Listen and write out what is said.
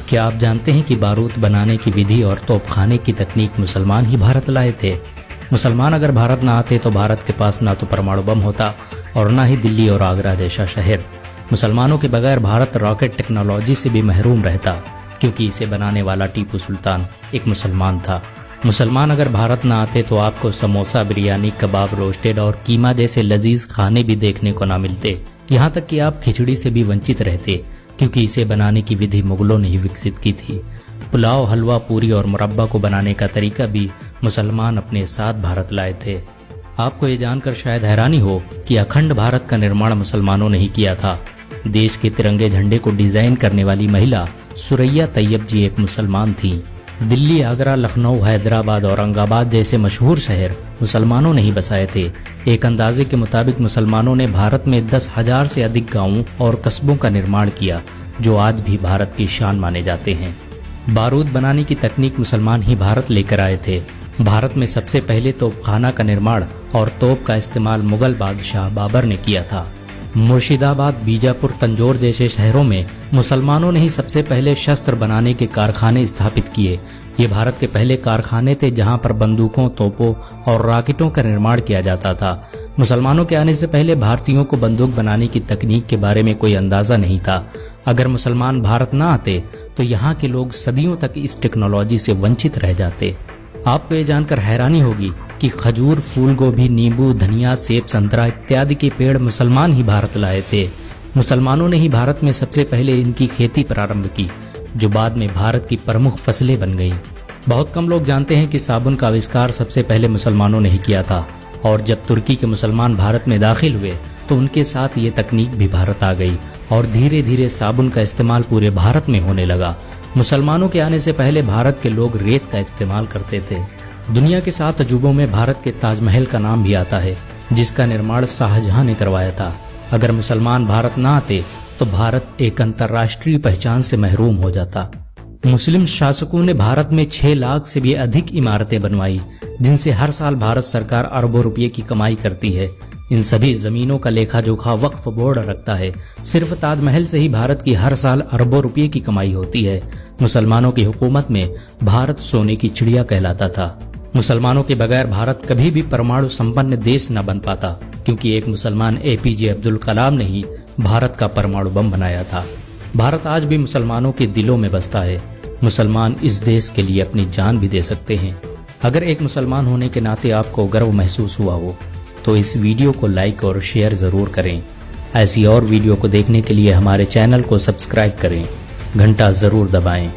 क्या आप जानते हैं कि बारूद बनाने की विधि और तोपखाने की तकनीक मुसलमान ही भारत लाए थे। मुसलमान अगर भारत ना आते तो भारत के पास ना तो परमाणु बम होता और ना ही दिल्ली और आगरा जैसा शहर। मुसलमानों के बगैर भारत रॉकेट टेक्नोलॉजी से भी महरूम रहता, क्योंकि इसे बनाने वाला टीपू सुल्तान एक मुसलमान था। मुसलमान अगर भारत ना आते तो आपको समोसा, बिरयानी, कबाब, रोस्टेड और कीमा जैसे लजीज खाने भी देखने को ना मिलते। यहाँ तक कि आप खिचड़ी से भी वंचित रहते, क्योंकि इसे बनाने की विधि मुगलों ने ही विकसित की थी। पुलाव, हलवा, पूरी और मुरब्बा को बनाने का तरीका भी मुसलमान अपने साथ भारत लाए थे। आपको ये जानकर शायद हैरानी हो कि अखंड भारत का निर्माण मुसलमानों ने ही किया था। देश के तिरंगे झंडे को डिजाइन करने वाली महिला सुरैया तैयब जी एक मुसलमान थी। दिल्ली, आगरा, लखनऊ, हैदराबाद, औरंगाबाद जैसे मशहूर शहर मुसलमानों ने ही बसाए थे। एक अंदाजे के मुताबिक मुसलमानों ने भारत में 10,000 से अधिक गांवों और कस्बों का निर्माण किया, जो आज भी भारत की शान माने जाते हैं। बारूद बनाने की तकनीक मुसलमान ही भारत लेकर आए थे। भारत में सबसे पहले तोपखाना का निर्माण और तोप का इस्तेमाल मुगल बादशाह बाबर ने किया था। मुर्शिदाबाद, बीजापुर, तंजौर जैसे शहरों में मुसलमानों ने ही सबसे पहले शस्त्र बनाने के कारखाने स्थापित किए। ये भारत के पहले कारखाने थे जहां पर बंदूकों, तोपों और रॉकेटों का निर्माण किया जाता था। मुसलमानों के आने से पहले भारतीयों को बंदूक बनाने की तकनीक के बारे में कोई अंदाजा नहीं था। अगर मुसलमान भारत न आते तो यहाँ के लोग सदियों तक इस टेक्नोलॉजी से वंचित रह जाते। आपको ये जानकर हैरानी होगी कि खजूर, फूल गोभी, नींबू, धनिया, सेब, संतरा इत्यादि के पेड़ मुसलमान ही भारत लाए थे। मुसलमानों ने ही भारत में सबसे पहले इनकी खेती प्रारंभ की, जो बाद में भारत की प्रमुख फसलें बन गईं। बहुत कम लोग जानते हैं कि साबुन का आविष्कार सबसे पहले मुसलमानों ने ही किया था, और जब तुर्की के मुसलमान भारत में दाखिल हुए तो उनके साथ ये तकनीक भी भारत आ गई और धीरे धीरे साबुन का इस्तेमाल पूरे भारत में होने लगा। मुसलमानों के आने से पहले भारत के लोग रेत का इस्तेमाल करते थे। दुनिया के 7 अजूबों में भारत के ताजमहल का नाम भी आता है, जिसका निर्माण शाहजहां ने करवाया था। अगर मुसलमान भारत न आते तो भारत एक अंतर्राष्ट्रीय पहचान से महरूम हो जाता। मुस्लिम शासकों ने भारत में 6 लाख से भी अधिक इमारतें बनवाई, जिनसे हर साल भारत सरकार अरबों रुपये की कमाई करती है। इन सभी जमीनों का लेखा जोखा वक्फ बोर्ड रखता है। सिर्फ ताजमहल से ही भारत की हर साल अरबों रुपये की कमाई होती है। मुसलमानों की हुकूमत में भारत सोने की चिड़िया कहलाता था। मुसलमानों के बगैर भारत कभी भी परमाणु संपन्न देश न बन पाता, क्योंकि एक मुसलमान APJ अब्दुल कलाम ने ही भारत का परमाणु बम बनाया था। भारत आज भी मुसलमानों के दिलों में बसता है। मुसलमान इस देश के लिए अपनी जान भी दे सकते हैं। अगर एक मुसलमान होने के नाते आपको गर्व महसूस हुआ हो तो इस वीडियो को लाइक और शेयर जरूर करें। ऐसी और वीडियो को देखने के लिए हमारे चैनल को सब्सक्राइब करें, घंटा जरूर दबाएं।